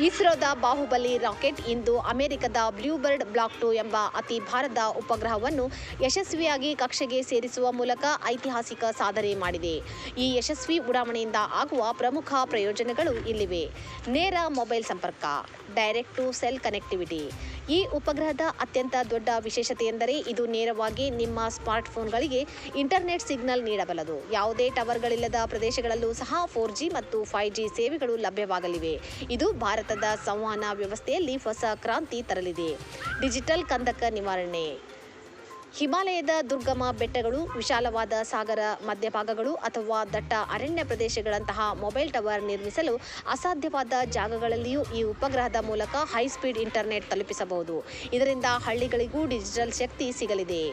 ಇಸ್ರೋದ ಬಾಹುಬಲಿ ರಾಕೆಟ್ ಇಂದು ಅಮೆರಿಕದ BlueBird block 2 ಎಂಬ ಅತಿ ಭಾರದ ಉಪಗ್ರಹವನ್ನು ಯಶಸ್ವಿಯಾಗಿ ಕಕ್ಷೆಗೆ ಸೇರಿಸುವ ಮೂಲಕ ಐತಿಹಾಸಿಕ ಸಾಧನೆ ಮಾಡಿದೆ. ಈ ಯಶಸ್ವಿ ಉಡಾವಣೆಯಿಂದ ಆಗುವ ಪ್ರಮುಖ ಪ್ರಯೋಜನಗಳು ಇಲ್ಲಿವೆ. ನೇರ ಮೊಬೈಲ್ ಸಂಪರ್ಕ, ಡೈರೆಕ್ಟ್ ಟು ಸೆಲ್ ಕನೆಕ್ಟಿವಿಟಿ. ಈ ಉಪಗ್ರಹದ ಅತ್ಯಂತ ದೊಡ್ಡ ವಿಶೇಷತೆಯೆಂದರೆ ಇದು ನೇರವಾಗಿ ನಿಮ್ಮ ಸ್ಮಾರ್ಟ್ಫೋನ್ಗಳಿಗೆ ಇಂಟರ್ನೆಟ್ ಸಿಗ್ನಲ್ ನೀಡಬಲ್ಲದು. ಯಾವುದೇ ಟವರ್ಗಳಿಲ್ಲದ ಪ್ರದೇಶಗಳಲ್ಲೂ ಸಹ 4G ಮತ್ತು 5G ಸೇವೆಗಳು ಲಭ್ಯವಾಗಲಿವೆ. ಇದು ಭಾರತದ ಸಂವಹನ ವ್ಯವಸ್ಥೆಯಲ್ಲಿ ಹೊಸ ಕ್ರಾಂತಿ ತರಲಿದೆ. ಡಿಜಿಟಲ್ ಕಂದಕ ನಿವಾರಣೆ. ಹಿಮಾಲಯದ ದುರ್ಗಮ ಬೆಟ್ಟಗಳು, ವಿಶಾಲವಾದ ಸಾಗರ ಮಧ್ಯಭಾಗಗಳು ಅಥವಾ ದಟ್ಟ ಅರಣ್ಯ ಪ್ರದೇಶಗಳಂತಹ ಮೊಬೈಲ್ ಟವರ್ ನಿರ್ಮಿಸಲು ಅಸಾಧ್ಯವಾದ ಜಾಗಗಳಲ್ಲಿಯೂ ಈ ಉಪಗ್ರಹದ ಮೂಲಕ ಹೈಸ್ಪೀಡ್ ಇಂಟರ್ನೆಟ್ ತಲುಪಿಸಬಹುದು. ಇದರಿಂದ ಹಳ್ಳಿಗಳಿಗೂ ಡಿಜಿಟಲ್ ಶಕ್ತಿ ಸಿಗಲಿದೆ.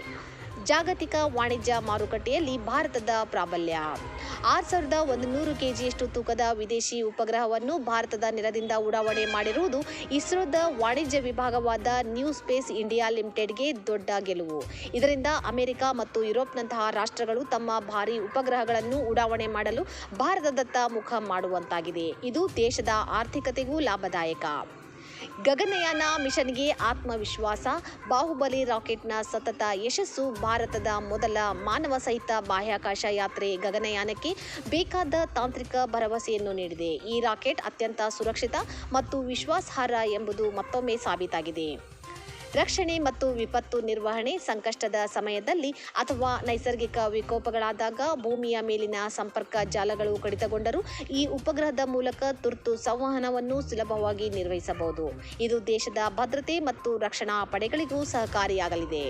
ಜಾಗತಿಕ ವಾಣಿಜ್ಯ ಮಾರುಕಟ್ಟೆಯಲ್ಲಿ ಭಾರತದ ಪ್ರಾಬಲ್ಯ. 6100 kgಯಷ್ಟು ತೂಕದ ವಿದೇಶಿ ಉಪಗ್ರಹವನ್ನು ಭಾರತದ ನೆಲದಿಂದ ಉಡಾವಣೆ ಮಾಡಿರುವುದು ಇಸ್ರೋದ ವಾಣಿಜ್ಯ ವಿಭಾಗವಾದ ನ್ಯೂ ಸ್ಪೇಸ್ ಇಂಡಿಯಾ ಲಿಮಿಟೆಡ್ಗೆ ದೊಡ್ಡ ಗೆಲುವು. ಇದರಿಂದ ಅಮೆರಿಕ ಮತ್ತು ಯುರೋಪ್ನಂತಹ ರಾಷ್ಟ್ರಗಳು ತಮ್ಮ ಭಾರೀ ಉಪಗ್ರಹಗಳನ್ನು ಉಡಾವಣೆ ಮಾಡಲು ಭಾರತದತ್ತ ಮುಖ ಮಾಡುವಂತಾಗಿದೆ. ಇದು ದೇಶದ ಆರ್ಥಿಕತೆಗೂ ಲಾಭದಾಯಕ. ಗಗನಯಾನ ಮಿಷನ್ಗೆ ಆತ್ಮವಿಶ್ವಾಸ. ಬಾಹುಬಲಿ ರಾಕೆಟ್ನ ಸತತ ಯಶಸ್ಸು ಭಾರತದ ಮೊದಲ ಮಾನವ ಸಹಿತ ಬಾಹ್ಯಾಕಾಶ ಯಾತ್ರೆ ಗಗನಯಾನಕ್ಕೆ ಬೇಕಾದ ತಾಂತ್ರಿಕ ಭರವಸೆಯನ್ನು ನೀಡಿದೆ. ಈ ರಾಕೆಟ್ ಅತ್ಯಂತ ಸುರಕ್ಷಿತ ಮತ್ತು ವಿಶ್ವಾಸಾರ್ಹ ಎಂಬುದು ಮತ್ತೊಮ್ಮೆ ಸಾಬೀತಾಗಿದೆ. ರಕ್ಷಣೆ ಮತ್ತು ವಿಪತ್ತು ನಿರ್ವಹಣೆ. ಸಂಕಷ್ಟದ ಸಮಯದಲ್ಲಿ ಅಥವಾ ನೈಸರ್ಗಿಕ ವಿಕೋಪಗಳಾದಾಗ ಭೂಮಿಯ ಮೇಲಿನ ಸಂಪರ್ಕ ಜಾಲಗಳು ಕಡಿತಗೊಂಡರೂ ಈ ಉಪಗ್ರಹದ ಮೂಲಕ ತುರ್ತು ಸಂವಹನವನ್ನು ಸುಲಭವಾಗಿ ನಿರ್ವಹಿಸಬಹುದು. ಇದು ದೇಶದ ಭದ್ರತೆ ಮತ್ತು ರಕ್ಷಣಾ ಪಡೆಗಳಿಗೂ ಸಹಕಾರಿಯಾಗಲಿದೆ.